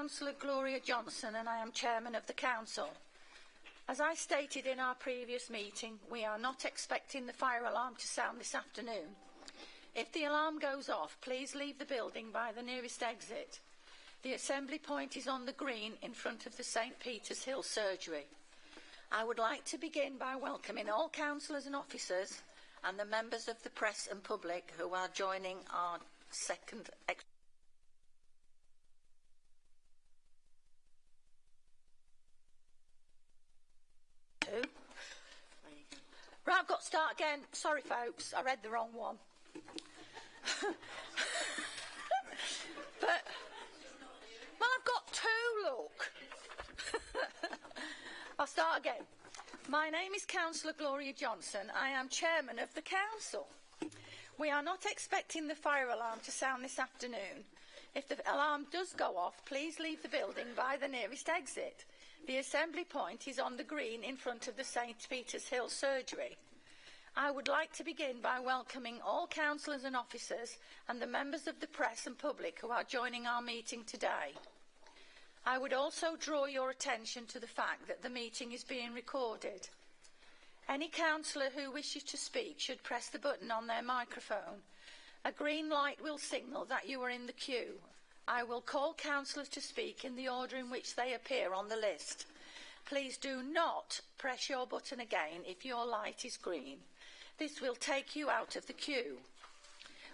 Councillor Gloria Johnson and I am Chairman of the Council. As I stated in our previous meeting, we are not expecting the fire alarm to sound this afternoon. If the alarm goes off, please leave the building by the nearest exit. The assembly point is on the green in front of the St Peter's Hill Surgery. I would like to begin by welcoming all councillors and officers and the members of the press and public who are joining our second Right, I've got to start again. Sorry, folks, I read the wrong one. But, well, I've got two, look. I'll start again. My name is Councillor Gloria Johnson. I am Chairman of the Council. We are not expecting the fire alarm to sound this afternoon. If the alarm does go off, please leave the building by the nearest exit. The assembly point is on the green in front of the St Peter's Hill Surgery. I would like to begin by welcoming all councillors and officers and the members of the press and public who are joining our meeting today. I would also draw your attention to the fact that the meeting is being recorded. Any councillor who wishes to speak should press the button on their microphone. A green light will signal that you are in the queue. I will call councillors to speak in the order in which they appear on the list. Please do not press your button again if your light is green. This will take you out of the queue.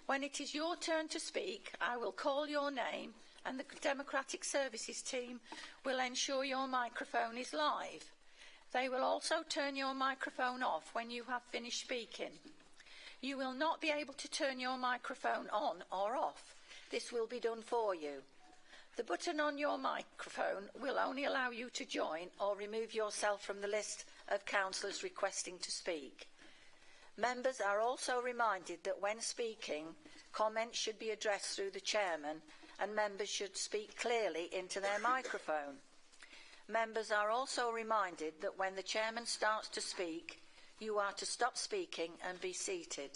When it is your turn to speak, I will call your name and the Democratic Services team will ensure your microphone is live. They will also turn your microphone off when you have finished speaking. You will not be able to turn your microphone on or off. This will be done for you. The button on your microphone will only allow you to join or remove yourself from the list of councillors requesting to speak. Members are also reminded that when speaking, comments should be addressed through the chairman and members should speak clearly into their microphone. Members are also reminded that when the chairman starts to speak, you are to stop speaking and be seated.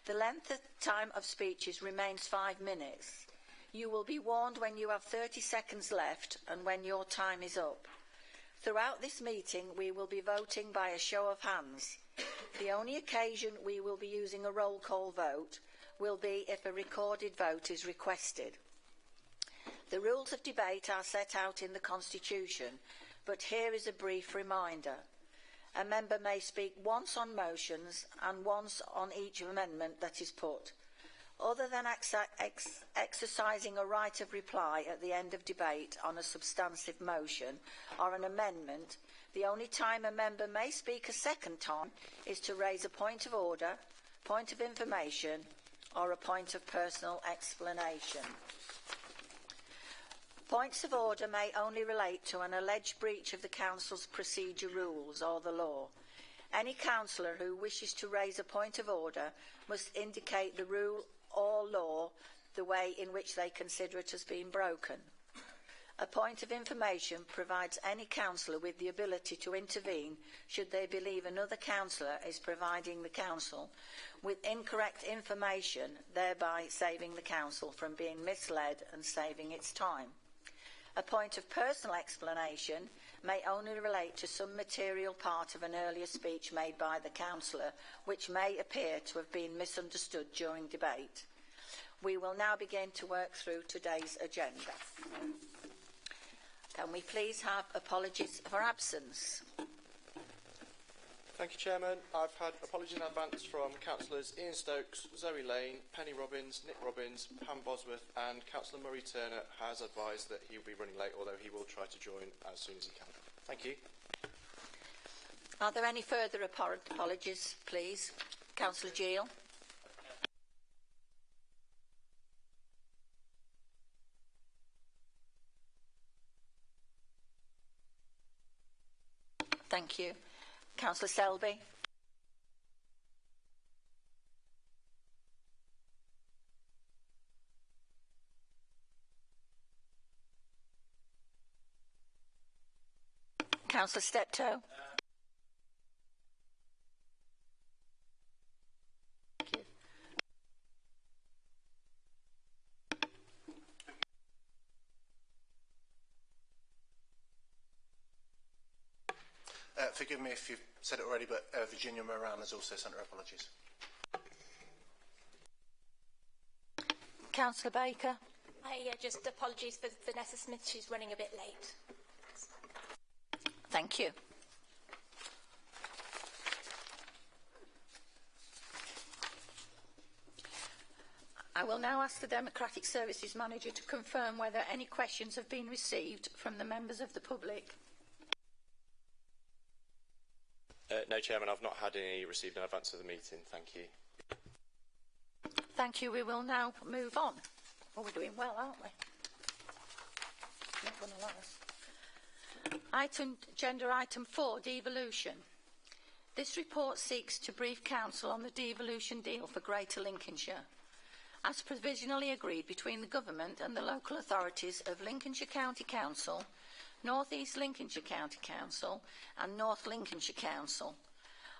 The length of time of speeches remains 5 minutes. You will be warned when you have 30 seconds left and when your time is up. Throughout this meeting, we will be voting by a show of hands. The only occasion we will be using a roll call vote will be if a recorded vote is requested. The rules of debate are set out in the Constitution, but here is a brief reminder. A member may speak once on motions and once on each amendment that is put. Other than exercising a right of reply at the end of debate on a substantive motion or an amendment, the only time a member may speak a second time is to raise a point of order, point of information, or a point of personal explanation. Points of order may only relate to an alleged breach of the Council's procedure rules or the law. Any councillor who wishes to raise a point of order must indicate the rule or law the way in which they consider it has been broken. A point of information provides any councillor with the ability to intervene should they believe another councillor is providing the council with incorrect information, thereby saving the council from being misled and saving its time. A point of personal explanation may only relate to some material part of an earlier speech made by the councillor, which may appear to have been misunderstood during debate. We will now begin to work through today's agenda. Can we please have apologies for absence? Thank you, Chairman. I've had apologies in advance from Councillors Ian Stokes, Zoe Lane, Penny Robbins, Nick Robbins, Pam Bosworth, and Councillor Murray Turner has advised that he will be running late, although he will try to join as soon as he can. Thank you. Are there any further apologies, please? Councillor Gill. Thank you. Councillor Selby. Councillor Steptoe. Thank you. Forgive me if you've said it already, but Virginia Moran has also sent her apologies. Councillor Baker. Just apologies for Vanessa Smith. She's running a bit late. Thank you. I will now ask the Democratic Services Manager to confirm whether any questions have been received from the members of the public. No, Chairman, I've not had any received in advance of the meeting. Thank you. Thank you. We will now move on. Well, we're doing well, aren't we? Not going to last. Agenda item 4, devolution. This report seeks to brief Council on the devolution deal for Greater Lincolnshire, as provisionally agreed between the Government and the local authorities of Lincolnshire County Council, North East Lincolnshire County Council and North Lincolnshire Council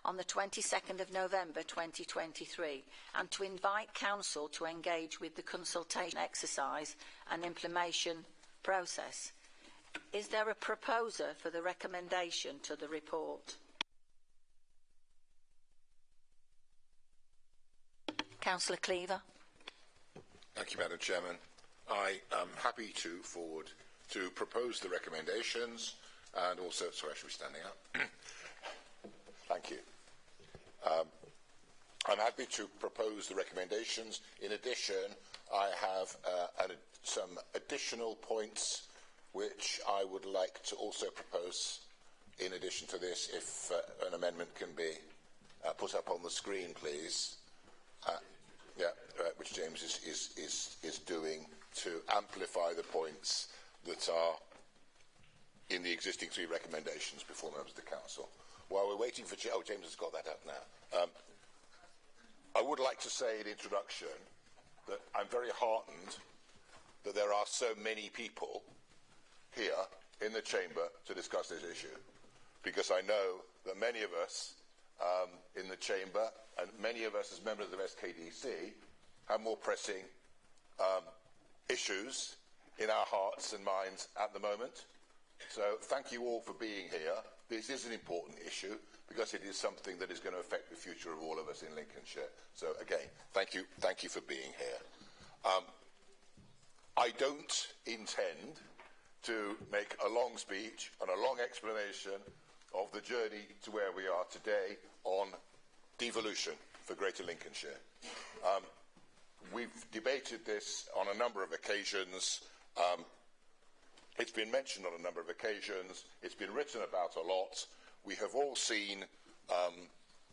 on the 22nd of November 2023, and to invite Council to engage with the consultation exercise and implementation process. Is there a proposer for the recommendation to the report? Councillor Cleaver. Thank you, Madam Chairman. I am happy to propose the recommendations, and also, sorry, I should be standing up. Thank you. I'm happy to propose the recommendations. In addition, I have some additional points which I would like to also propose in addition to this, if an amendment can be put up on the screen, please. Which James is doing to amplify the points that are in the existing 3 recommendations before members of the Council. While we're waiting for James has got that up now. I would like to say in introduction that I'm very heartened that there are so many people here in the Chamber to discuss this issue, because I know that many of us in the Chamber and many of us as members of SKDC have more pressing issues in our hearts and minds at the moment. So thank you all for being here. This is an important issue because it is something that is going to affect the future of all of us in Lincolnshire. So again, thank you for being here. I don't intend to make a long speech and a long explanation of the journey to where we are today on devolution for Greater Lincolnshire. We've debated this on a number of occasions. It's been mentioned on a number of occasions. It's been written about a lot. We have all seen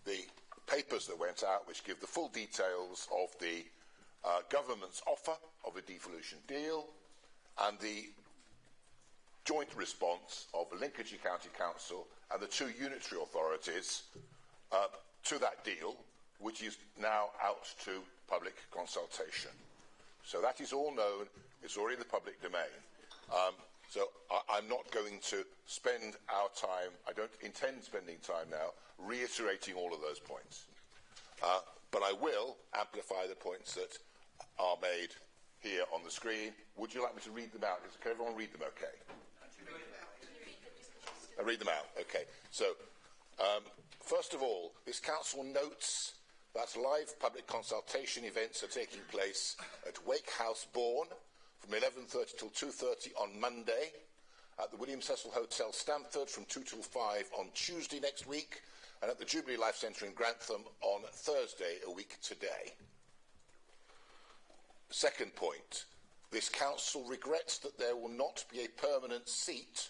the papers that went out which give the full details of the government's offer of a devolution deal and the joint response of the Lincolnshire County Council and the 2 unitary authorities to that deal, which is now out to public consultation. So that is all known. It's already in the public domain. So I'm not going to spend our time, I don't intend spending time now, reiterating all of those points. But I will amplify the points that are made here on the screen. Would you like me to read them out? Can everyone read them okay? I read them out, okay. So, first of all, this Council notes that live public consultation events are taking place at Wake House, Bourne, from 11:30 till 2:30 on Monday, at the William Cecil Hotel, Stamford, from 2 till 5 on Tuesday next week, and at the Jubilee Life Centre in Grantham on Thursday, a week today. Second point, this Council regrets that there will not be a permanent seat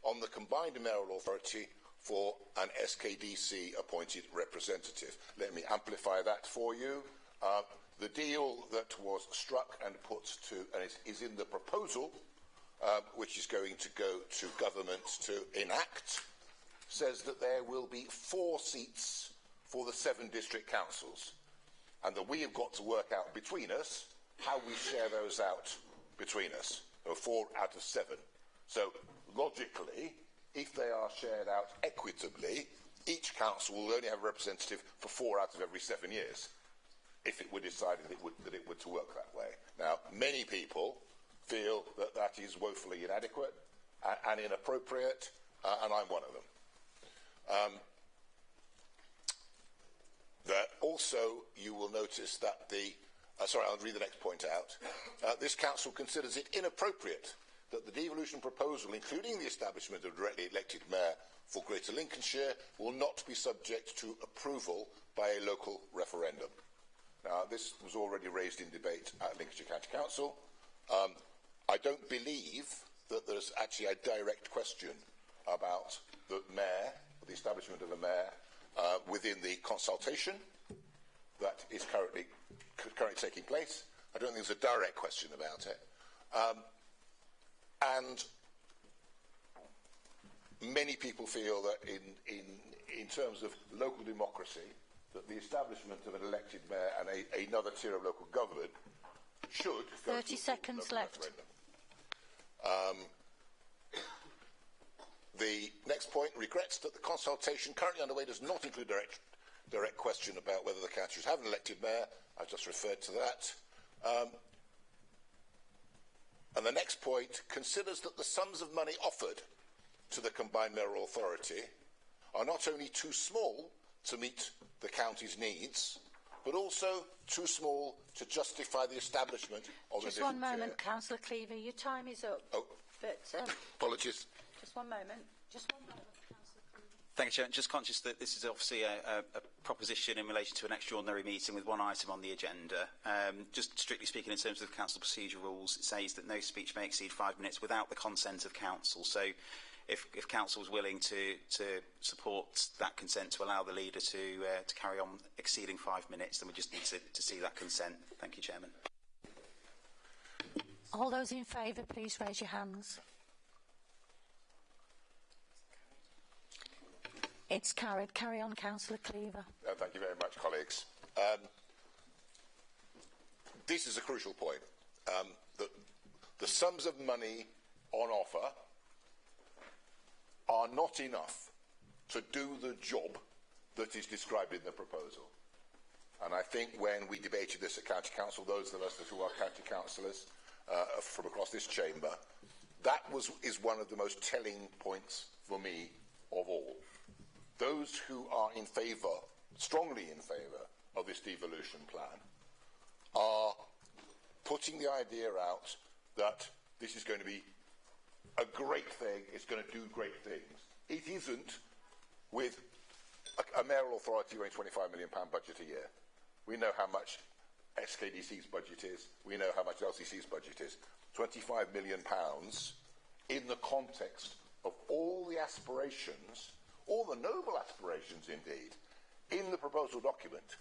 on the combined mayoral authority for an SKDC appointed representative. Let me amplify that for you. The deal that was struck and put to, and is in the proposal, which is going to go to government to enact, says that there will be 4 seats for the 7 district councils, and that we have got to work out between us how we share those out between us. There are 4 out of 7. So logically, if they are shared out equitably, each council will only have a representative for 4 out of every 7 years, if it were decided that it were to work that way. Now, many people feel that that is woefully inadequate and inappropriate, and I'm one of them. That also you will notice that the I'll read the next point out. This council considers it inappropriate that the devolution proposal, including the establishment of a directly elected mayor for Greater Lincolnshire, will not be subject to approval by a local referendum. Now, this was already raised in debate at Lincolnshire County Council. I don't believe that there's actually a direct question about the mayor, the establishment of a mayor, within the consultation that is currently taking place. I don't think there's a direct question about it. And many people feel that in terms of local democracy, that the establishment of an elected mayor and another tier of local government should go 30 seconds left. Referendum. The next point regrets that the consultation currently underway does not include direct question about whether the county should have an elected mayor. I've just referred to that. And the next point considers that the sums of money offered to the combined mayoral authority are not only too small to meet the county's needs, but also too small to justify the establishment of a Just different one moment, tier. Councillor Cleaver, your time is up. Oh, But apologies. just one moment. Just one moment, Councillor Cleaver. Thank you, Chairman. Just conscious that this is obviously a proposition in relation to an extraordinary meeting with one item on the agenda. Just strictly speaking, in terms of the council procedure rules, it says that no speech may exceed 5 minutes without the consent of council. So if council is willing to support that consent to allow the leader to carry on exceeding 5 minutes, then we just need to see that consent. Thank you, Chairman. All those in favour, please raise your hands. It's carried. Carry on, Councillor Cleaver. Thank you very much, colleagues. This is a crucial point. The sums of money on offer are not enough to do the job that is described in the proposal. And I think when we debated this at County Council, those of us who are county councillors from across this chamber, that is one of the most telling points for me of all. Those who are in favour, strongly in favour, of this devolution plan are putting the idea out that this is going to be a great thing, it's going to do great things. It isn't with a mayoral authority running £25 million budget a year. We know how much SKDC's budget is, we know how much LCC's budget is. £25 million in the context of all the aspirations, all the noble aspirations indeed, in the proposal document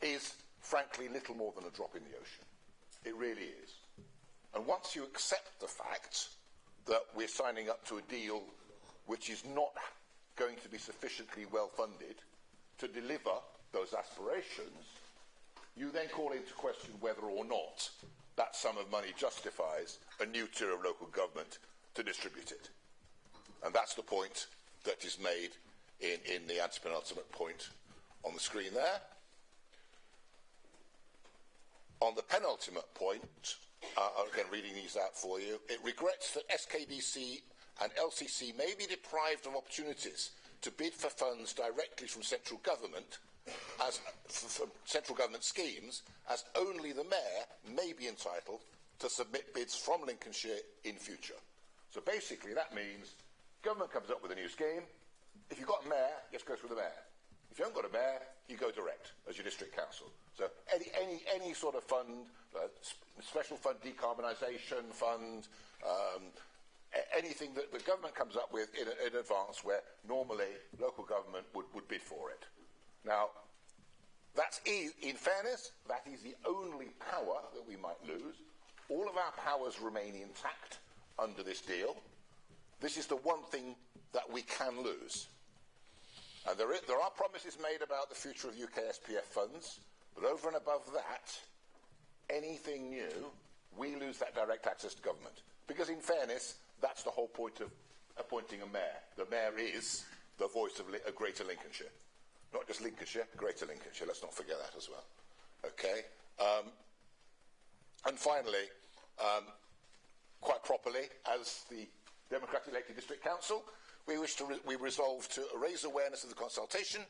is frankly little more than a drop in the ocean. It really is. And once you accept the fact that we're signing up to a deal which is not going to be sufficiently well funded to deliver those aspirations, you then call into question whether or not that sum of money justifies a new tier of local government to distribute it. And that's the point that is made in the antepenultimate point on the screen there. On the penultimate point, again reading these out for you, it regrets that SKDC and LCC may be deprived of opportunities to bid for funds directly from central government, from central government schemes, as only the mayor may be entitled to submit bids from Lincolnshire in future. So basically that means government comes up with a new scheme. If you've got a mayor, you just go through the mayor. If you haven't got a mayor, you go direct as your district council. So any sort of fund, special fund, decarbonisation fund, anything that the government comes up with in advance where normally local government would bid for it. Now, in fairness, that is the only power that we might lose. All of our powers remain intact under this deal. This is the one thing that we can lose. And there are promises made about the future of UK SPF funds, but over and above that, anything new, we lose that direct access to government. Because in fairness, that's the whole point of appointing a mayor. The mayor is the voice of Greater Lincolnshire. Not just Lincolnshire, Greater Lincolnshire. Let's not forget that as well. Okay? And finally, quite properly, as the democratically elected district council, we resolve to raise awareness of the consultation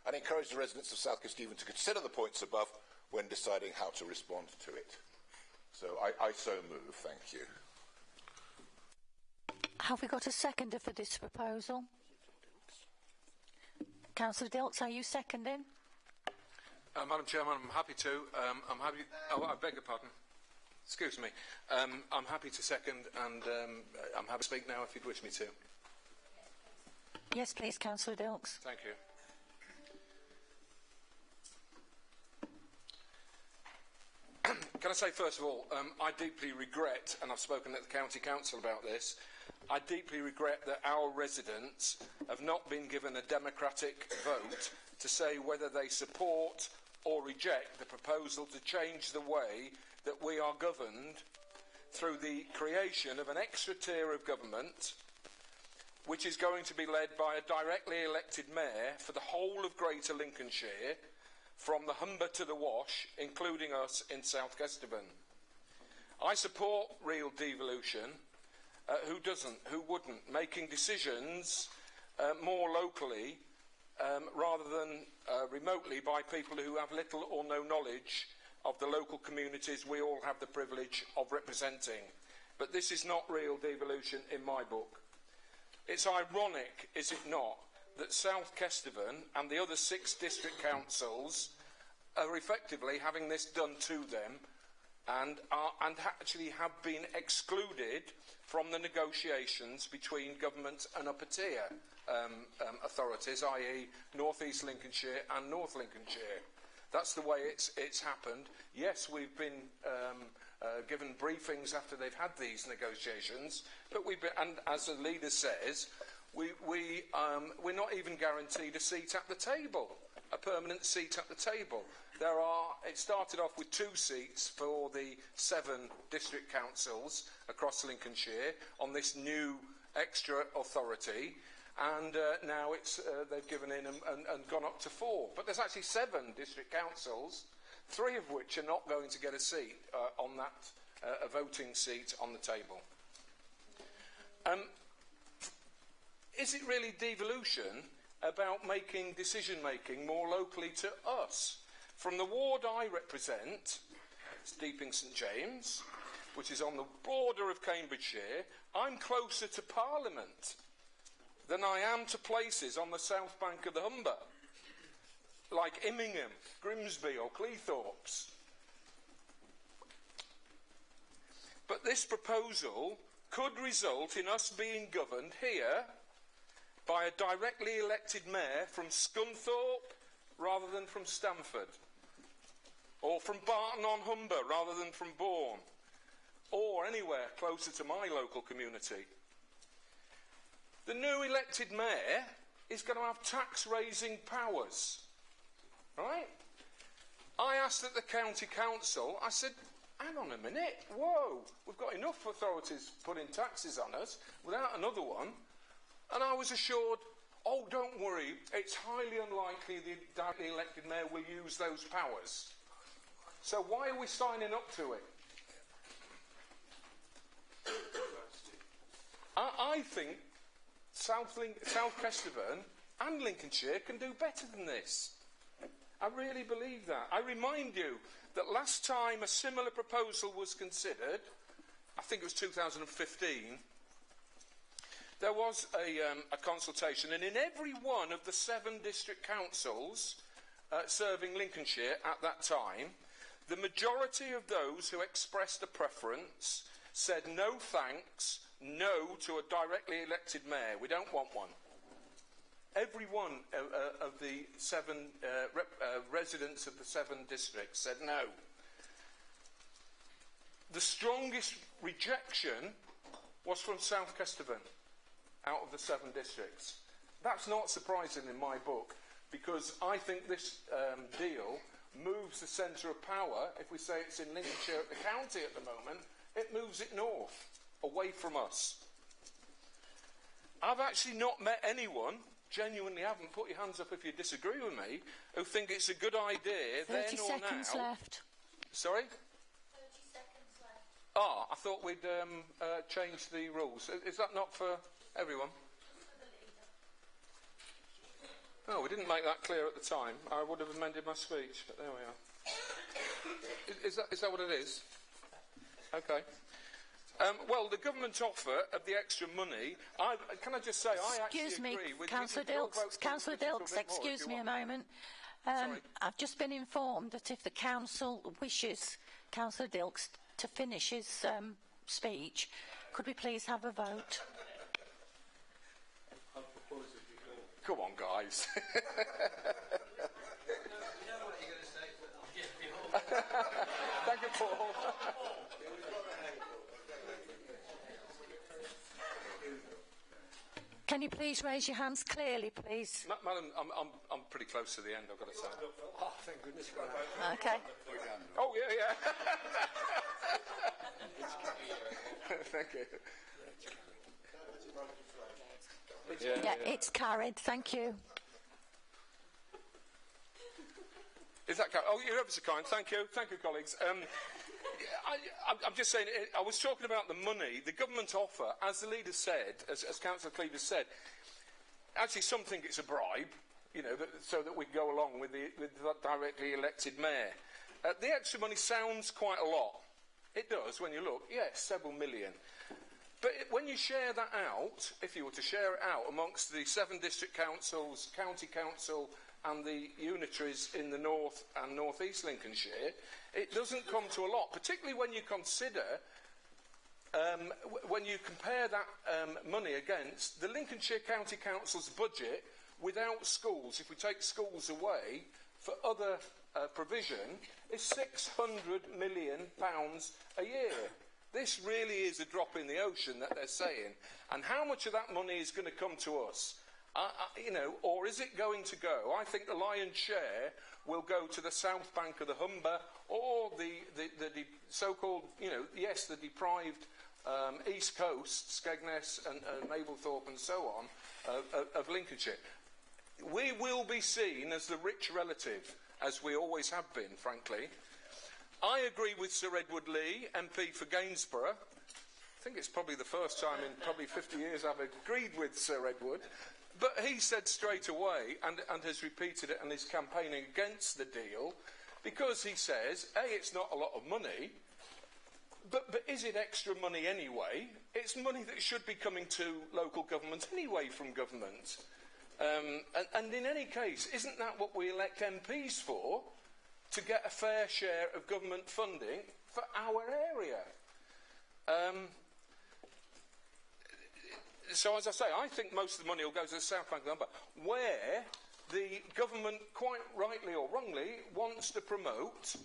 and encourage the residents of South Kesteven to consider the points above when deciding how to respond to it. So I so move. Thank you. Have we got a seconder for this proposal? Councillor Dilks, are you seconding? Madam Chairman, I'm happy to. I'm happy. Oh, I beg your pardon. Excuse me. I'm happy to second, and I'm happy to speak now if you'd wish me to. Yes, please, Councillor Dilks. Thank you. Can I say, first of all, I deeply regret, and I've spoken at the County Council about this, I deeply regret that our residents have not been given a democratic vote to say whether they support or reject the proposal to change the way that we are governed through the creation of an extra tier of government which is going to be led by a directly elected mayor for the whole of Greater Lincolnshire, from the Humber to the Wash, including us in South Kesteven. I support real devolution. Who doesn't? Who wouldn't? Making decisions more locally rather than remotely by people who have little or no knowledge of the local communities we all have the privilege of representing. But this is not real devolution in my book. It's ironic, is it not, that South Kesteven and the other 6 district councils are effectively having this done to them and actually have been excluded from the negotiations between government and upper tier authorities, i.e. North East Lincolnshire and North Lincolnshire. That's the way it's happened. Yes, we've been given briefings after they've had these negotiations, but and as the leader says, we're not even guaranteed a seat at the table, a permanent seat at the table. It started off with 2 seats for the 7 district councils across Lincolnshire on this new extra authority, and now they've given in and gone up to 4. But there's actually 7 district councils, 3 of which are not going to get a seat on that, a voting seat on the table. Is it really devolution about making decision-making more locally to us? From the ward I represent, it's Deeping St James, which is on the border of Cambridgeshire, I'm closer to Parliament than I am to places on the south bank of the Humber, like Immingham, Grimsby or Cleethorpes. But this proposal could result in us being governed here by a directly elected mayor from Scunthorpe rather than from Stamford, or from Barton-on-Humber rather than from Bourne, or anywhere closer to my local community. The new elected mayor is going to have tax-raising powers, right? I asked at the county council, I said, hang on a minute, whoa, we've got enough authorities putting taxes on us without another one. And I was assured, oh, don't worry, it's highly unlikely the directly elected mayor will use those powers. So why are we signing up to it? I think South Kesteven and Lincolnshire can do better than this. I really believe that. I remind you that last time a similar proposal was considered, I think it was 2015, there was a consultation, and in every one of the 7 district councils serving Lincolnshire at that time, the majority of those who expressed a preference said no thanks, no to a directly elected mayor. We don't want one. Every one of the 7 residents of the 7 districts said no. The strongest rejection was from South Kesteven, out of the 7 districts. That's not surprising in my book, because I think this deal moves the centre of power. If we say it's in Lincolnshire at the county at the moment, it moves it north, away from us. I've actually not met anyone, genuinely haven't, put your hands up if you disagree with me, who think it's a good idea 30 then or seconds now. left. Sorry? 30 seconds left. I thought we'd change the rules. Is that not for everyone? Oh, we didn't make that clear at the time. I would have amended my speech, but there we are. Is that what it is? Okay. Well, the government offer of the extra money, can I just say, I actually agree with... Councillor Dilks, Councillor Dilks, excuse me a moment. I've just been informed that if the council wishes Councillor Dilks to finish his speech, could we please have a vote? Come on, guys. Thank you, Paul. Can you please raise your hands clearly, please? Madam, I'm pretty close to the end, I've got to say. Oh, thank goodness. Okay. Oh, yeah. Thank you. Yeah, it's carried. Thank you. Is that kind? Oh, you're ever so kind. Thank you, colleagues. I'm just saying. I was talking about the money. The government offer, as the leader said, as Councillor Cleaver said. Actually, some think it's a bribe, so that we can go along with the directly elected mayor. The extra money sounds quite a lot. It does when you look. Yes, several million. But when you share that out, if you were to share it out amongst the 7 district councils, county council and the unitaries in the north and north east Lincolnshire, it doesn't come to a lot, particularly when you consider, when you compare that money against the Lincolnshire County Council's budget without schools. If we take schools away for other provision, is £600 million a year. This really is a drop in the ocean that they're saying. And how much of that money is going to come to us? Or is it going to go? I think the lion's share will go to the south bank of the Humber or the so-called, the deprived east coast, Skegness and Mablethorpe and so on, of Lincolnshire. We will be seen as the rich relative, as we always have been, frankly. I agree with Sir Edward Lee, MP for Gainsborough. I think it's probably the first time in probably 50 years I've agreed with Sir Edward. But he said straight away, and has repeated it and is campaigning against the deal, because he says, A, it's not a lot of money, but is it extra money anyway? It's money that should be coming to local government anyway from government. And in any case, isn't that what we elect MPs for? To get a fair share of government funding for our area. So, as I say, I think most of the money will go to the South Bank of the Humber, where the government, quite rightly or wrongly, wants to promote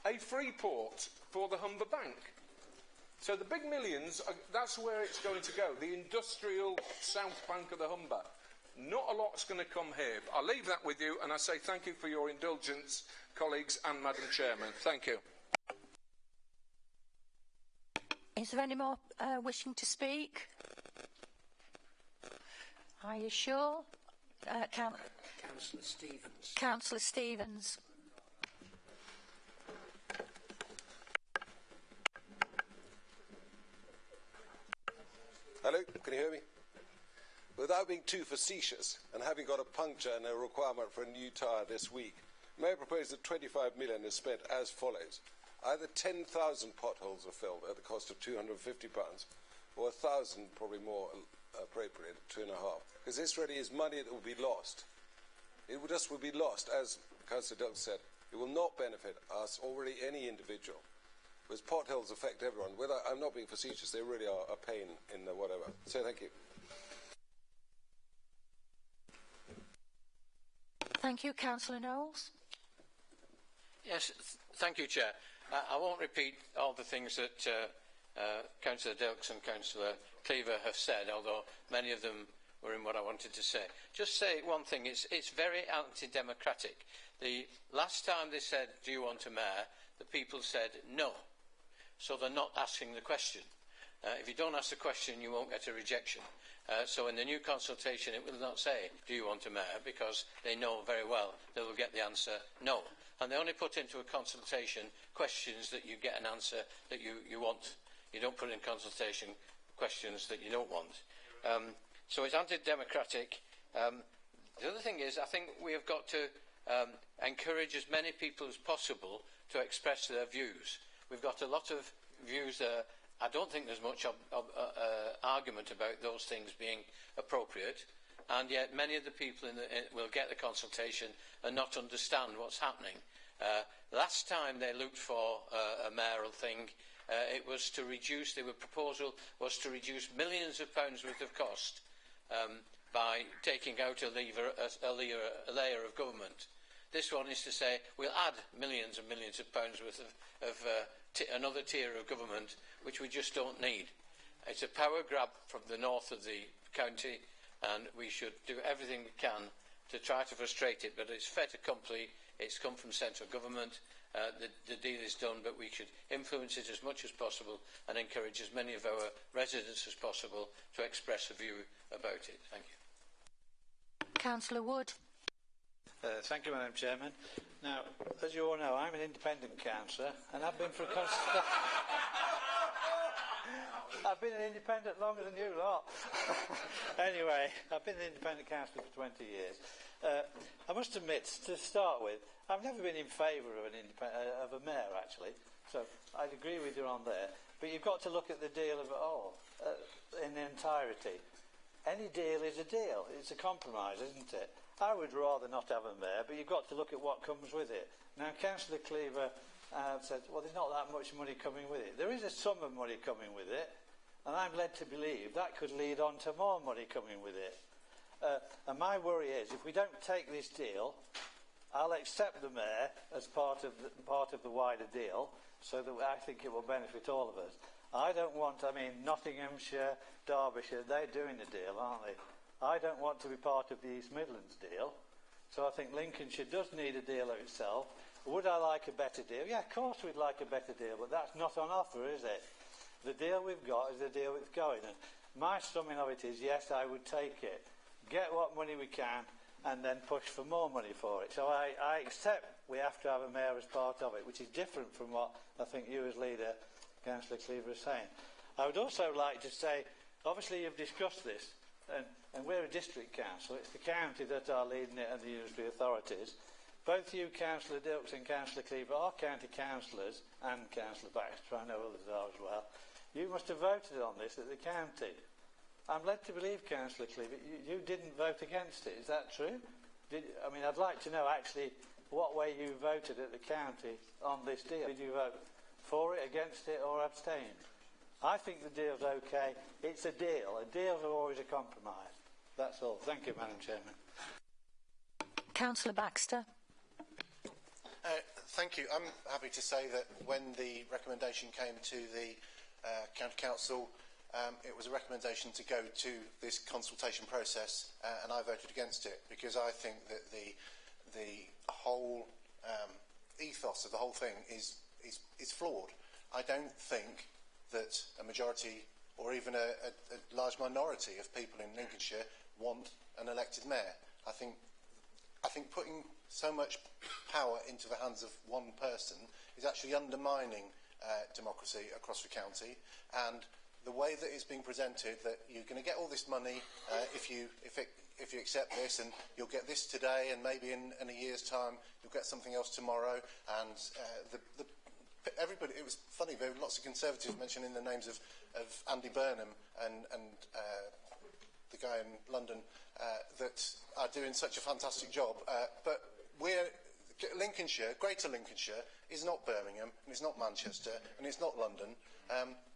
a free port for the Humber Bank. So the big millions, that's where it's going to go, the industrial South Bank of the Humber. Not a lot's going to come here. I'll leave that with you, and I say thank you for your indulgence, colleagues and Madam Chairman. Thank you. Is there any more wishing to speak? Are you sure? Councillor Stevens. Councillor Stevens. Hello, can you hear me? Without being too facetious, and having got a puncture and a requirement for a new tyre this week, may I propose that 25 million is spent as follows. Either 10,000 potholes are filled at the cost of £250, or 1,000, probably more appropriate, at 2.5. Because this really is money that will be lost. It just will be lost, as Councillor Dilks said. It will not benefit us or really any individual. Because potholes affect everyone. I'm not being facetious, they really are a pain in the whatever. So thank you. Thank you, Councillor Knowles. Yes, thank you, Chair. I won't repeat all the things that Councillor Dilks and Councillor Cleaver have said, although many of them were in what I wanted to say. Just say one thing, it's very anti-democratic. The last time they said, do you want a mayor, the people said no. So they're not asking the question. If you don't ask the question, you won't get a rejection. So in the new consultation, it will not say, do you want a mayor? Because they know very well they will get the answer no. And they only put into a consultation questions that you get an answer that you want you don't put in consultation questions that you don't want. So it's anti-democratic. The other thing is, I think we have got to encourage as many people as possible to express their views. We've got a lot of views there. I don't think there's much argument about those things being appropriate, and yet many of the people will get the consultation and not understand what's happening. Last time they looked for a mayoral thing, it was to reduce, their proposal was to reduce millions of pounds worth of cost by taking out a layer of government. This one is to say we'll add millions and millions of pounds worth of another tier of government, which we just don't need. It's a power grab from the north of the county, and we should do everything we can to try to frustrate it, but it's fait accompli. It's come from central government. The deal is done, but we should influence it as much as possible and encourage as many of our residents as possible to express a view about it. Thank you. Councillor Wood. Thank you, Madam Chairman. Now, as you all know, I'm an independent councillor, and I've been for a I've been an independent longer than you lot. Anyway, I've been an independent councillor for 20 years. I must admit, to start with, I've never been in favour of a mayor, actually, so I'd agree with you on there. But you've got to look at the deal of it all, in the entirety. Any deal is a deal. It's a compromise, isn't it? I would rather not have a mayor, but you've got to look at what comes with it. Now, Councillor Cleaver said, well, there's not that much money coming with it. There is a sum of money coming with it, and I'm led to believe that could lead on to more money coming with it. And my worry is, if we don't take this deal, I'll accept the mayor as part of the wider deal, so that I think it will benefit all of us. I don't want, Nottinghamshire, Derbyshire, they're doing the deal, aren't they? I don't want to be part of the East Midlands deal, so I think Lincolnshire does need a deal of itself. Would I like a better deal? Yeah, of course we'd like a better deal, but that's not on offer, is it? The deal we've got is the deal that's going, and my summing of it is, yes, I would take it. Get what money we can, and then push for more money for it. So I accept we have to have a mayor as part of it, which is different from what I think you as leader, Councillor Cleaver, is saying. I would also like to say, obviously you've discussed this, and we're a district council. It's the county that are leading it and the unitary authorities. Both you, Councillor Dilks and Councillor Cleaver, are county councillors, and Councillor Baxter, I know others are as well. You must have voted on this at the county. I'm led to believe, Councillor Cleaver, you didn't vote against it. Is that true? I'd like to know actually what way you voted at the county on this deal. Did you vote for it, against it, or abstain? I think the deal's okay. It's a deal. Deals are always a compromise. That's all. Thank you, Madam Chairman. Councillor Baxter. Thank you. I'm happy to say that when the recommendation came to the County Council, it was a recommendation to go to this consultation process, and I voted against it because I think that the whole ethos of the whole thing is flawed. I don't think that a majority or even a large minority of people in Lincolnshire want an elected mayor. I think putting so much power into the hands of one person is actually undermining democracy across the county, and the way that it's being presented, that you're going to get all this money if you accept this, and you'll get this today, and maybe in a year's time you'll get something else tomorrow, and everybody, it was funny, there were lots of Conservatives mentioning the names of Andy Burnham and the guy in London that are doing such a fantastic job, but Lincolnshire, Greater Lincolnshire, is not Birmingham, and it's not Manchester, and it's not London.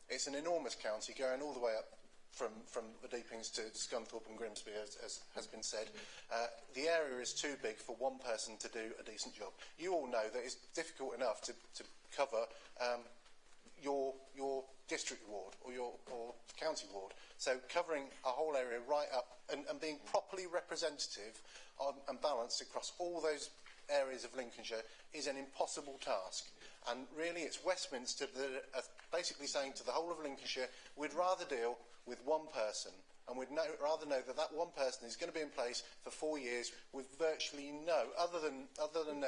It's an enormous county going all the way up from the Deepings to Scunthorpe and Grimsby, as has been said. The area is too big for one person to do a decent job. You all know that it's difficult enough to cover your district ward or your county ward. So covering a whole area right up and being properly representative and balanced across all those areas of Lincolnshire is an impossible task. And really it's Westminster that are basically saying to the whole of Lincolnshire, we'd rather deal with one person and we'd rather know that that one person is going to be in place for 4 years with virtually no, other than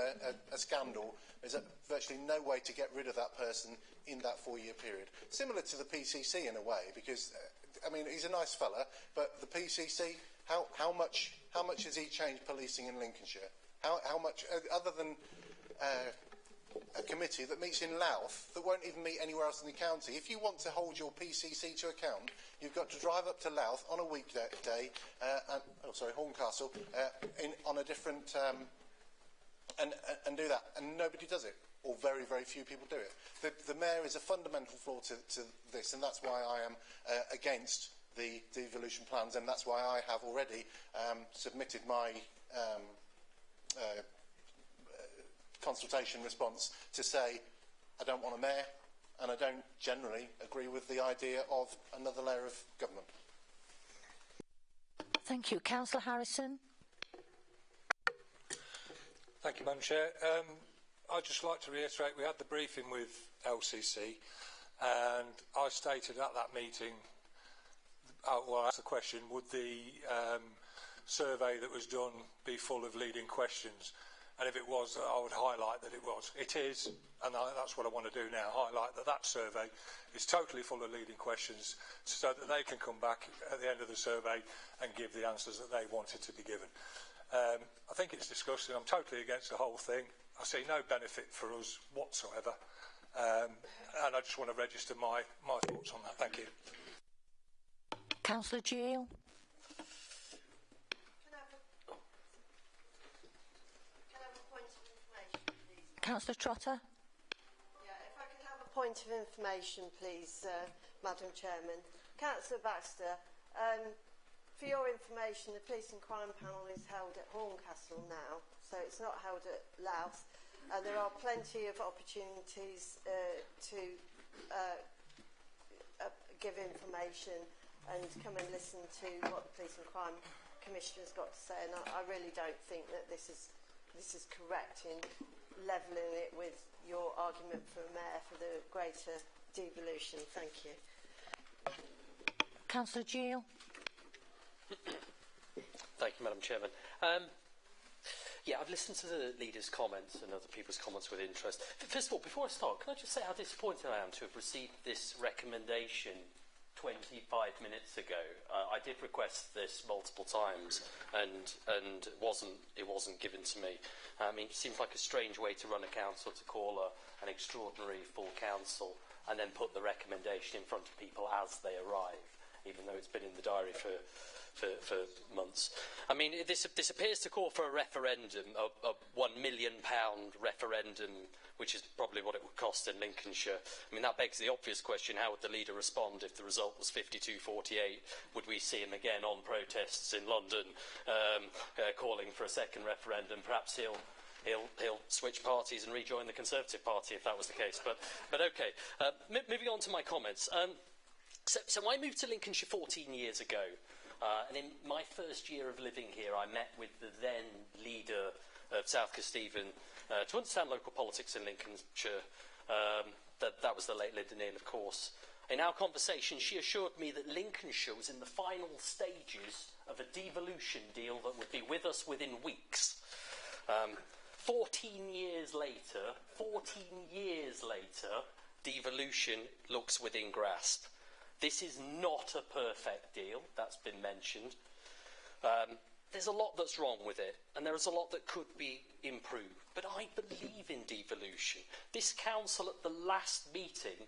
a scandal, there's virtually no way to get rid of that person in that 4-year period. Similar to the PCC in a way, because I mean, he's a nice fella, but the PCC, how much has he changed policing in Lincolnshire? How much, other than a committee that meets in Louth that won't even meet anywhere else in the county? If you want to hold your PCC to account, you've got to drive up to Louth on a weekday, Horncastle, on a different, and do that, and nobody does it, or very, very few people do it. The mayor is a fundamental flaw to this, and that's why I am against the devolution plans, and that's why I have already submitted my consultation response to say I don't want a mayor, and I don't generally agree with the idea of another layer of government. Thank you. Councillor Harrison. Thank you, Madam Chair. I'd just like to reiterate we had the briefing with LCC, and I stated at that meeting, well, I asked the question, would the survey that was done be full of leading questions? And if it was, I would highlight that it was. It is, and that's what I want to do now, highlight that that survey is totally full of leading questions so that they can come back at the end of the survey and give the answers that they wanted to be given. I think it's disgusting. I'm totally against the whole thing. I see no benefit for us whatsoever. And I just want to register my thoughts on that. Thank you. Councillor Gill. Councillor Trotter. Yeah, if I could have a point of information, please, Madam Chairman. Councillor Baxter, for your information, the Police and Crime Panel is held at Horncastle now, so it's not held at Louth. There are plenty of opportunities to give information and come and listen to what the Police and Crime Commissioner's got to say, and I really don't think that this is correct in levelling it with your argument for a mayor for the greater devolution. Thank you. Councillor Gill. Thank you, Madam Chairman. Yeah, I've listened to the leaders' comments and other people's comments with interest. First of all, before I start, can I just say how disappointed I am to have received this recommendation 25 minutes ago. I did request this multiple times, and it wasn't given to me. I mean, it seems like a strange way to run a council, to call an extraordinary full council and then put the recommendation in front of people as they arrive, even though it's been in the diary for months. I mean, this appears to call for a referendum, a £1 million referendum, which is probably what it would cost in Lincolnshire. I mean, that begs the obvious question, how would the leader respond if the result was 52-48? Would we see him again on protests in London, calling for a second referendum? Perhaps he'll switch parties and rejoin the Conservative Party if that was the case. But OK. Moving on to my comments. So I moved to Lincolnshire 14 years ago. And in my first year of living here, I met with the then leader of South Kesteven to understand local politics in Lincolnshire. That was the late Linda Neal, of course. In our conversation, she assured me that Lincolnshire was in the final stages of a devolution deal that would be with us within weeks. 14 years later, devolution looks within grasp. This is not a perfect deal, that's been mentioned. There's a lot that's wrong with it, and there is a lot that could be improved. But I believe in devolution. This council at the last meeting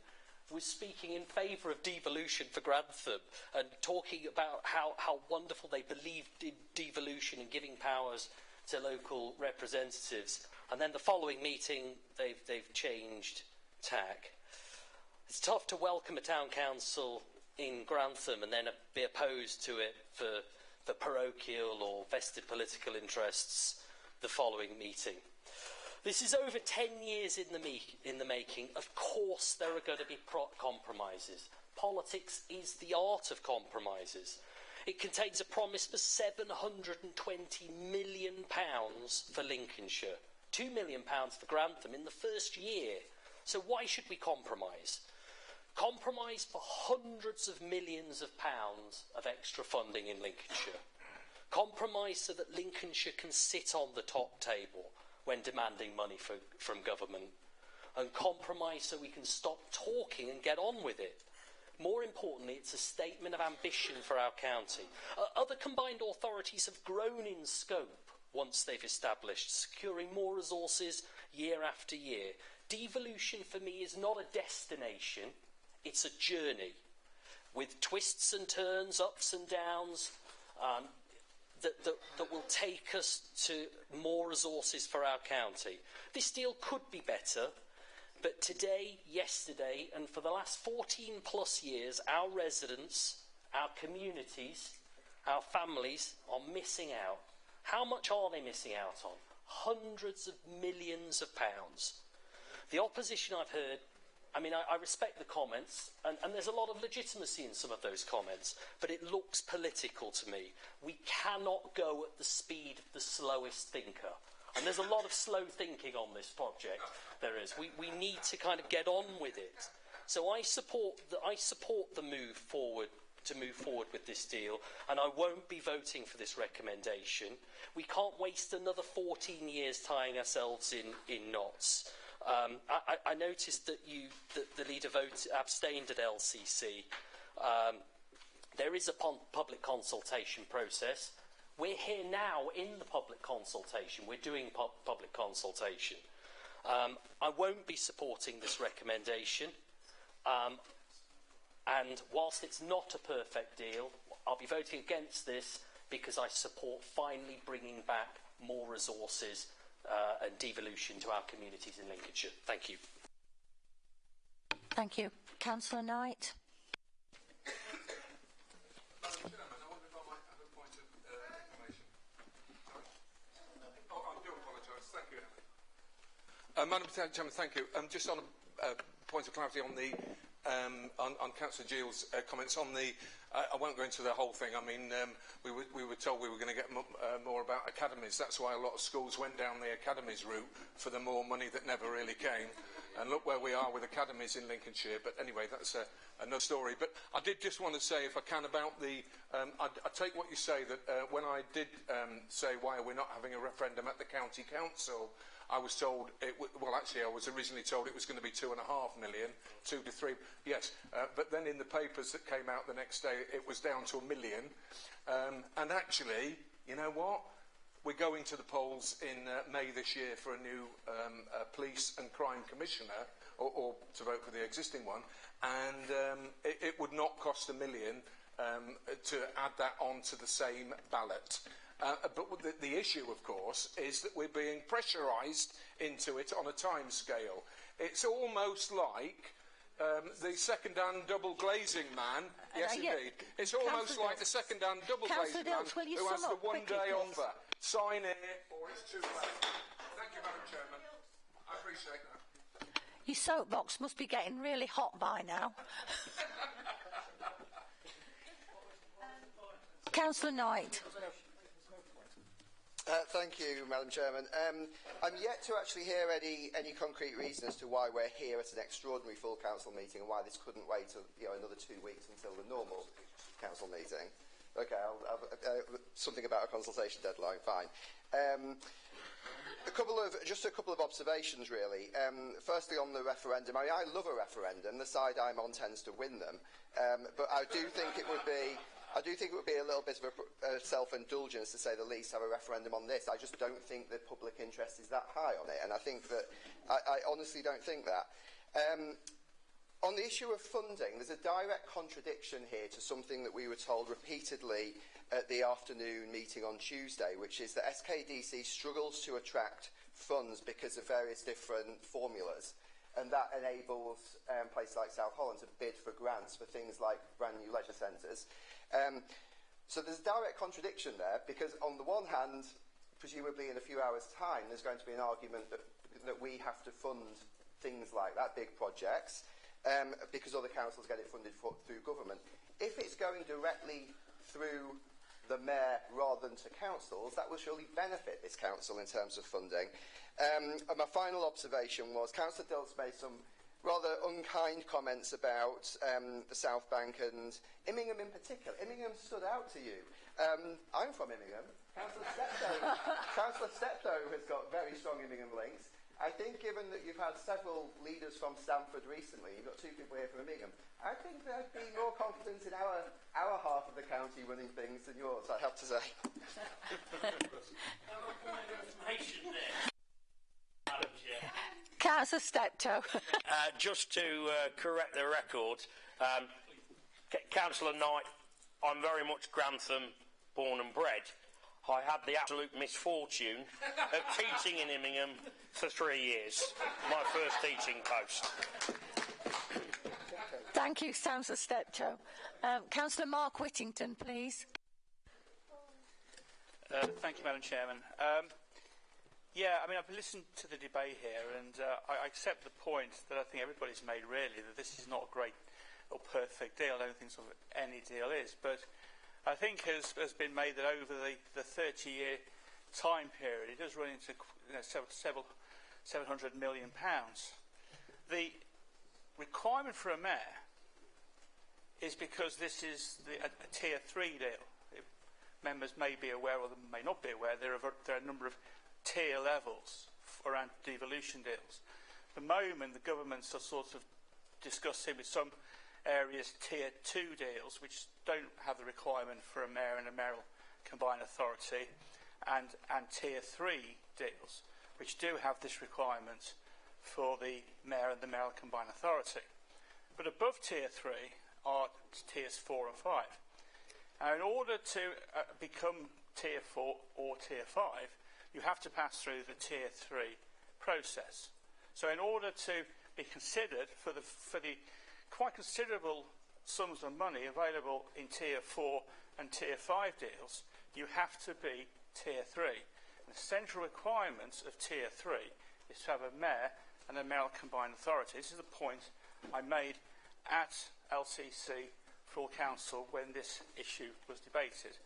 was speaking in favour of devolution for Grantham and talking about how wonderful they believed in devolution and giving powers to local representatives. And then the following meeting, they've changed tack. It's tough to welcome a town council in Grantham and then be opposed to it for parochial or vested political interests the following meeting. This is over 10 years in the making. Of course there are going to be compromises. Politics is the art of compromises. It contains a promise for £720 million for Lincolnshire, £2 million for Grantham in the first year. So why should we compromise? Compromise for hundreds of millions of pounds of extra funding in Lincolnshire. Compromise so that Lincolnshire can sit on the top table when demanding money from government. And compromise so we can stop talking and get on with it. More importantly, it's a statement of ambition for our county. Other combined authorities have grown in scope once they've established, securing more resources year after year. Devolution for me is not a destination, it's a journey with twists and turns, ups and downs, that will take us to more resources for our county. This deal could be better, but today, yesterday, and for the last 14 plus years, our residents, our communities, our families are missing out. How much are they missing out on? Hundreds of millions of pounds. The opposition I've heard, I mean, I respect the comments, and there's a lot of legitimacy in some of those comments, but it looks political to me. We cannot go at the speed of the slowest thinker. And there's a lot of slow thinking on this project, there is. We need to kind of get on with it. So I support the move forward, to move forward with this deal, and I won't be voting for this recommendation. We can't waste another 14 years tying ourselves in knots. I noticed that the leader abstained at LCC. There is a public consultation process. We're here now in the public consultation. We're doing public consultation. I won't be supporting this recommendation. And whilst it's not a perfect deal, I'll be voting against this because I support finally bringing back more resources and devolution to our communities in Lincolnshire. Thank you. Thank you. Councillor Knight. Madam Chairman, I wonder if I might have a point of information. Oh, I do apologise. Thank you. Madam Chairman, thank you. Just on a point of clarity on the on Councillor Gill's comments on the. I won't go into the whole thing. I mean, we were told we were going to get more about academies. That's why a lot of schools went down the academies route for the more money that never really came. And look where we are with academies in Lincolnshire. But anyway, that's another story. But I did just want to say, if I can, about the... I take what you say, that when I did say why we're not having a referendum at the county council, I was told, well, actually, I was originally told it was going to be 2.5 million, 2 to 3, yes. But then in the papers that came out the next day, it was down to 1 million. And actually, you know what? We're going to the polls in May this year for a new police and crime commissioner, or to vote for the existing one. And it would not cost 1 million to add that on to the same ballot. But the issue, of course, is that we're being pressurised into it on a time scale. It's almost like the second-hand double glazing man. Yes, indeed. It's almost like the second-hand double glazing man who has the one-day offer. Sign here, or it's too late. Thank you, Madam Chairman. I appreciate that. Your soapbox must be getting really hot by now. Councillor Knight. Thank you, Madam Chairman. I'm yet to actually hear any concrete reason as to why we're here at an extraordinary full council meeting and why this couldn't wait another 2 weeks until the normal council meeting. Okay, something about a consultation deadline, fine. Just a couple of observations, really. Firstly, on the referendum, I love a referendum. The side I'm on tends to win them, but I do think it would be a little bit of a self-indulgence, to say the least, have a referendum on this. I just don't think the public interest is that high on it, and I think that I honestly don't think that. On the issue of funding, there's a direct contradiction here to something that we were told repeatedly at the afternoon meeting on Tuesday, which is that SKDC struggles to attract funds because of various different formulas, and that enables places like South Holland to bid for grants for things like brand new leisure centres. So there's a direct contradiction there, because on the one hand, presumably in a few hours' time, there's going to be an argument that we have to fund things like that, big projects, because other councils get it funded through government. If it's going directly through the mayor rather than to councils, that will surely benefit this council in terms of funding. And my final observation was, Councillor Dilks made some rather unkind comments about the South Bank and Immingham in particular. Immingham stood out to you. I'm from Immingham. Councillor Steptoe has got very strong Immingham links. I think given that you've had several leaders from Stamford recently, you've got two people here from Immingham, I think there'd be more confidence in our half of the county running things than yours, I have to say. Councillor Steptoe. Just to correct the record, Councillor Knight, I'm very much Grantham born and bred. I had the absolute misfortune of teaching in Immingham for 3 years, my first teaching post. Thank you, Councillor Steptoe. Councillor Mark Whittington, please. Thank you, Madam Chairman. Yeah, I mean, I've listened to the debate here, and I accept the point that I think everybody's made, really, that this is not a great or perfect deal. I don't think sort of any deal is, but I think has been made that over the 30-year time period, it does run into several £700 million. The requirement for a mayor is because this is a Tier 3 deal. Members may be aware or may not be aware, there are a number of tier levels around devolution deals. At the moment, the governments are sort of discussing with some areas Tier 2 deals, which don't have the requirement for a mayor and a mayoral combined authority, and Tier 3 deals, which do have this requirement for the mayor and the mayoral combined authority. But above Tier 3 are Tiers 4 and 5. Now, in order to become Tier 4 or Tier 5, you have to pass through the Tier 3 process. So in order to be considered for the quite considerable sums of money available in Tier 4 and Tier 5 deals, you have to be Tier 3. And the central requirement of Tier 3 is to have a mayor and a mayoral combined authority. This is the point I made at LCC full council when this issue was debated.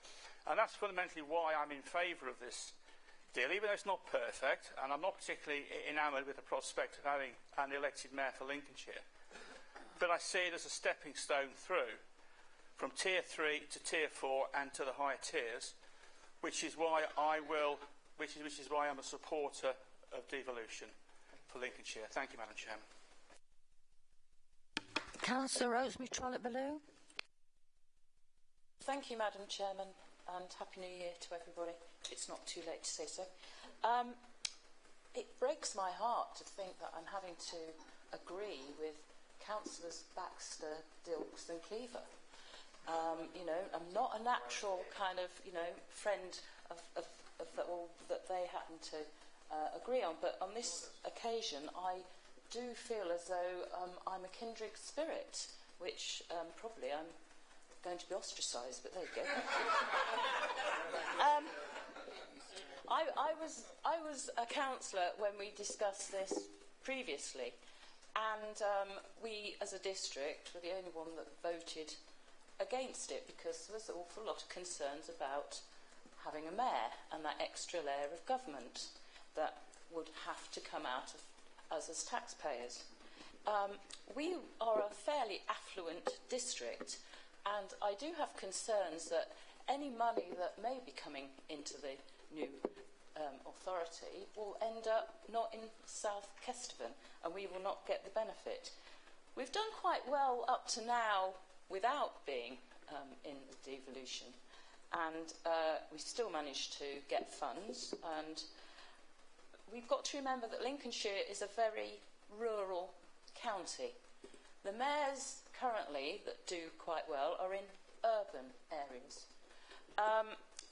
And that's fundamentally why I'm in favour of this deal, even though it's not perfect, and I'm not particularly enamoured with the prospect of having an elected mayor for Lincolnshire. But I see it as a stepping stone through from Tier 3 to Tier 4 and to the higher tiers, which is why I'm a supporter of devolution for Lincolnshire. Thank you, Madam Chairman. Councillor Rosemary Trollope-Bellew. Thank you, Madam Chairman, and Happy New Year to everybody. It's not too late to say so. It breaks my heart to think that I'm having to agree with Councillors Baxter, Dilks and Cleaver. You know, I'm not a natural kind of, friend of all that they happen to agree on, but on this occasion I do feel as though I'm a kindred spirit, which probably I'm going to be ostracised, but there you go. I was a councillor when we discussed this previously, and we, as a district, were the only one that voted against it because there was an awful lot of concerns about having a mayor and that extra layer of government that would have to come out of us as taxpayers. We are a fairly affluent district, and I do have concerns that any money that may be coming into the new authority will end up not in South Kesteven, and we will not get the benefit. We've done quite well up to now without being in devolution, and we still managed to get funds, and we've got to remember that Lincolnshire is a very rural county. The mayors currently that do quite well are in urban areas.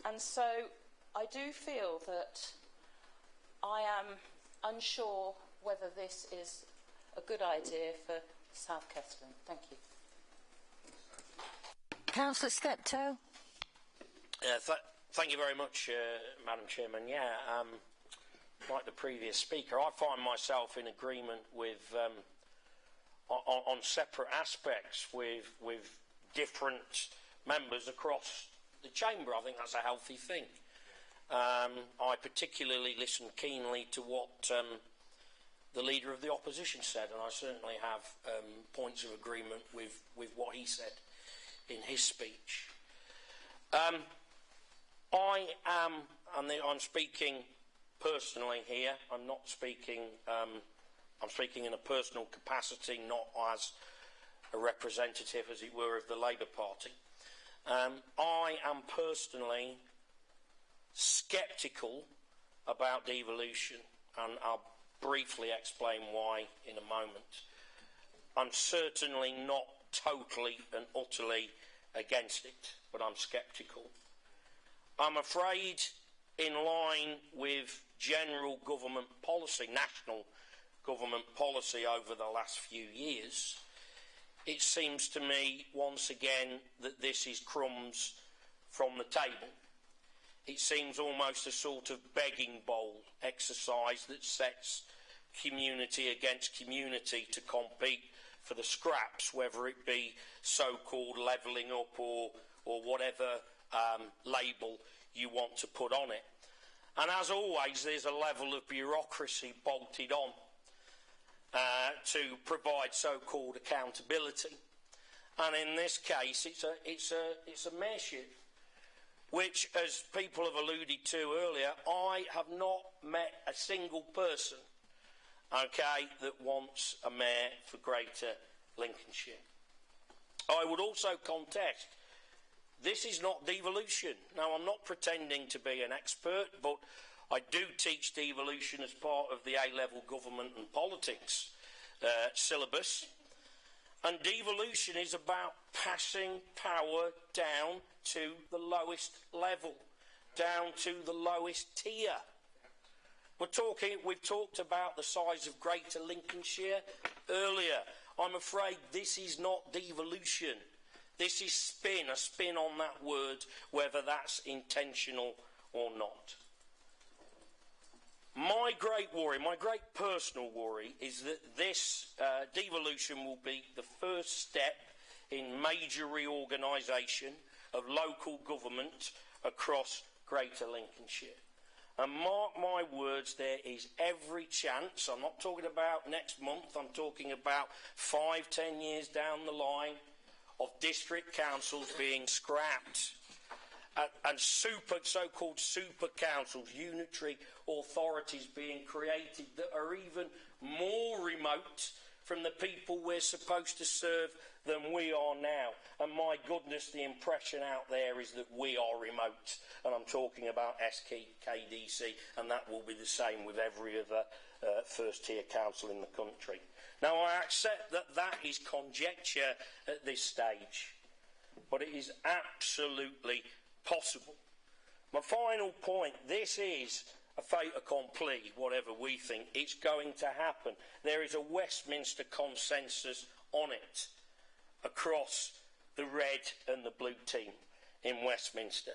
And so I do feel that I am unsure whether this is a good idea for South Kesteven. Thank you. Councillor Steptoe. Thank you very much, Madam Chairman. Yeah, like the previous speaker, I find myself in agreement with on separate aspects with different members across the chamber. I think that's a healthy thing. I particularly listened keenly to what the Leader of the Opposition said, and I certainly have points of agreement with what he said in his speech. I am, and I'm speaking personally here, I'm not speaking, I'm speaking in a personal capacity, not as a representative, as it were, of the Labour Party. I am personally sceptical about devolution, and I'll briefly explain why in a moment. I'm certainly not totally and utterly against it, but I'm sceptical. I'm afraid, in line with general government policy, national government policy over the last few years, it seems to me once again that this is crumbs from the table. It seems almost a sort of begging bowl exercise that sets community against community to compete for the scraps, whether it be so-called levelling up or whatever label you want to put on it. And as always, there's a level of bureaucracy bolted on to provide so-called accountability. And in this case, it's a mayorship, which, as people have alluded to earlier, I have not met a single person, okay, that wants a mayor for Greater Lincolnshire. I would also contest this is not devolution. Now, I'm not pretending to be an expert, but I do teach devolution as part of the A-level government and politics syllabus. And devolution is about passing power down to the lowest level, down to the lowest tier. We've talked about the size of Greater Lincolnshire earlier. I'm afraid this is not devolution. This is a spin on that word, whether that's intentional or not. My great worry, my great personal worry, is that this devolution will be the first step in major reorganisation of local government across Greater Lincolnshire. And mark my words, there is every chance, I'm not talking about next month, I'm talking about 5-10 years down the line, of district councils being scrapped and so-called super councils, unitary authorities being created that are even more remote from the people we're supposed to serve than we are now. And my goodness, the impression out there is that we are remote. And I'm talking about SKDC, and that will be the same with every other first-tier council in the country. Now, I accept that that is conjecture at this stage, but it is absolutely possible. My final point, this is a fait accompli, whatever we think, it's going to happen. There is a Westminster consensus on it across the red and the blue team in Westminster.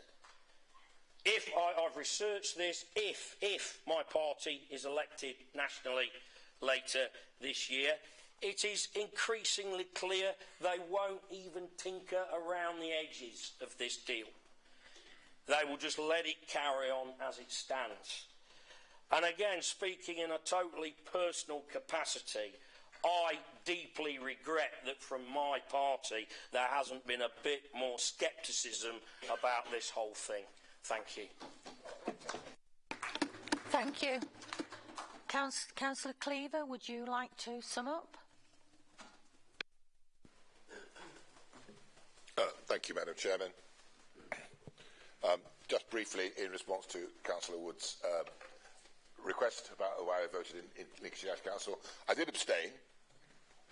If I've researched this, if my party is elected nationally later this year, it is increasingly clear they won't even tinker around the edges of this deal. They will just let it carry on as it stands. And again, speaking in a totally personal capacity, I deeply regret that from my party there hasn't been a bit more scepticism about this whole thing. Thank you. Thank you. Councillor Cleaver, would you like to sum up? Thank you, Madam Chairman. Just briefly, in response to Councillor Wood's request about why I voted in Lincolnshire Ash Council, I did abstain,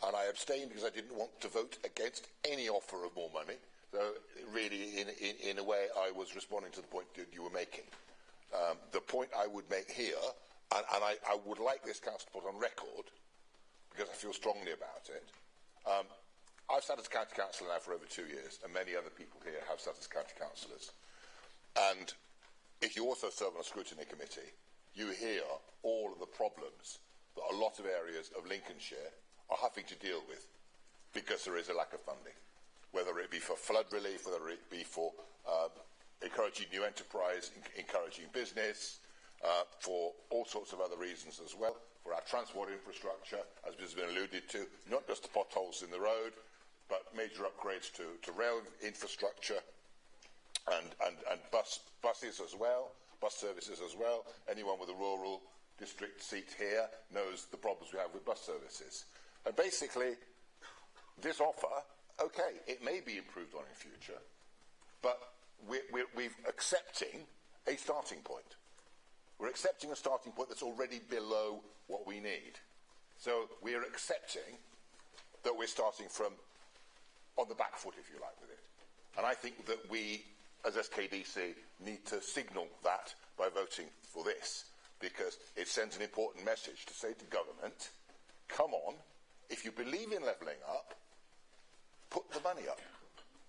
and I abstained because I didn't want to vote against any offer of more money. So really, in a way, I was responding to the point that you were making. The point I would make here, and I would like this council to put on record, because I feel strongly about it. I've sat as county councillor now for over 2 years, and many other people here have sat as county councillors. And if you also serve on a scrutiny committee, you hear all of the problems that a lot of areas of Lincolnshire are having to deal with because there is a lack of funding, whether it be for flood relief, whether it be for encouraging new enterprise, encouraging business, for all sorts of other reasons as well. for our transport infrastructure, as has been alluded to, not just the potholes in the road, but major upgrades to rail infrastructure and buses as well, bus services as well. Anyone with a rural district seat here knows the problems we have with bus services. And basically, this offer, okay, it may be improved on in future, but we're accepting a starting point. We're accepting a starting point that's already below what we need. So we're accepting that we're starting from on the back foot, if you like, with it. And I think that we, as SKDC, need to signal that by voting for this, because it sends an important message to say to government, come on, if you believe in levelling up, put the money up.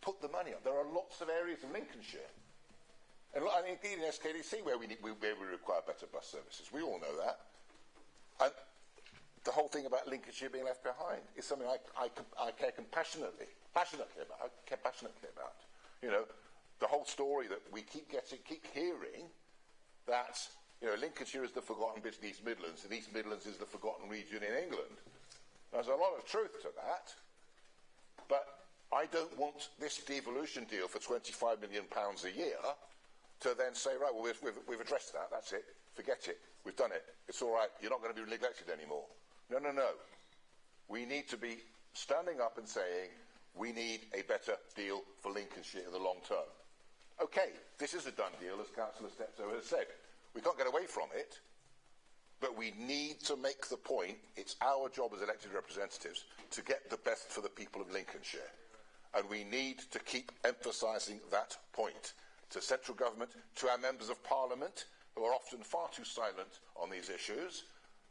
Put the money up. There are lots of areas in Lincolnshire, and indeed in SKDC, where we require better bus services. We all know that. And the whole thing about Lincolnshire being left behind is something I care passionately about. You know, the whole story that we keep hearing that, you know, Lincolnshire is the forgotten bit in East Midlands, and East Midlands is the forgotten region in England. There's a lot of truth to that, but I don't want this devolution deal for £25 million a year to then say, right, well, we've addressed that, that's it, forget it, we've done it, it's all right, you're not going to be neglected anymore. No, no, no. We need to be standing up and saying, we need a better deal for Lincolnshire in the long term. Okay, this is a done deal, as Councillor Steptoe has said. We can't get away from it, but we need to make the point, it's our job as elected representatives to get the best for the people of Lincolnshire. And we need to keep emphasising that point to central government, to our members of parliament, who are often far too silent on these issues.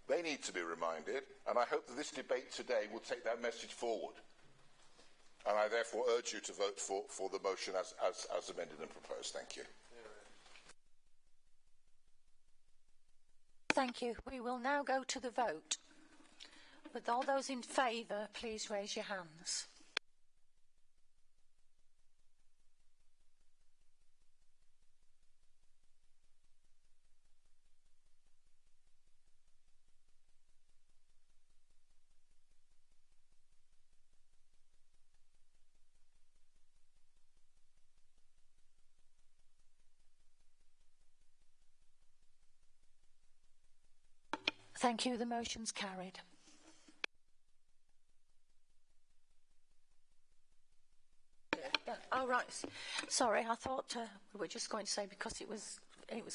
They need to be reminded, and I hope that this debate today will take that message forward. And I therefore urge you to vote for the motion as amended and proposed. Thank you. Thank you. We will now go to the vote. With all those in favour, please raise your hands. Thank you. The motion's carried. Oh, right. Sorry, I thought we were just going to say because it was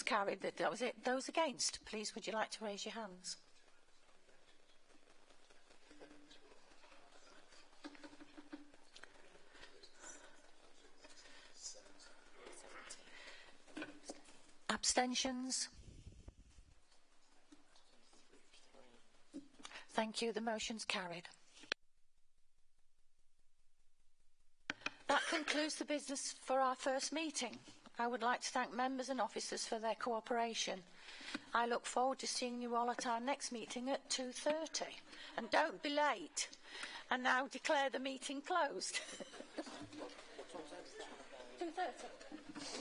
carried that was it. Those against, please, would you like to raise your hands? Abstentions? Thank you. The motion's carried. That concludes the business for our first meeting. I would like to thank members and officers for their cooperation. I look forward to seeing you all at our next meeting at 2:30. And don't be late. And now declare the meeting closed. 2:30.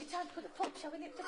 It's time to put the pub, shall we nip the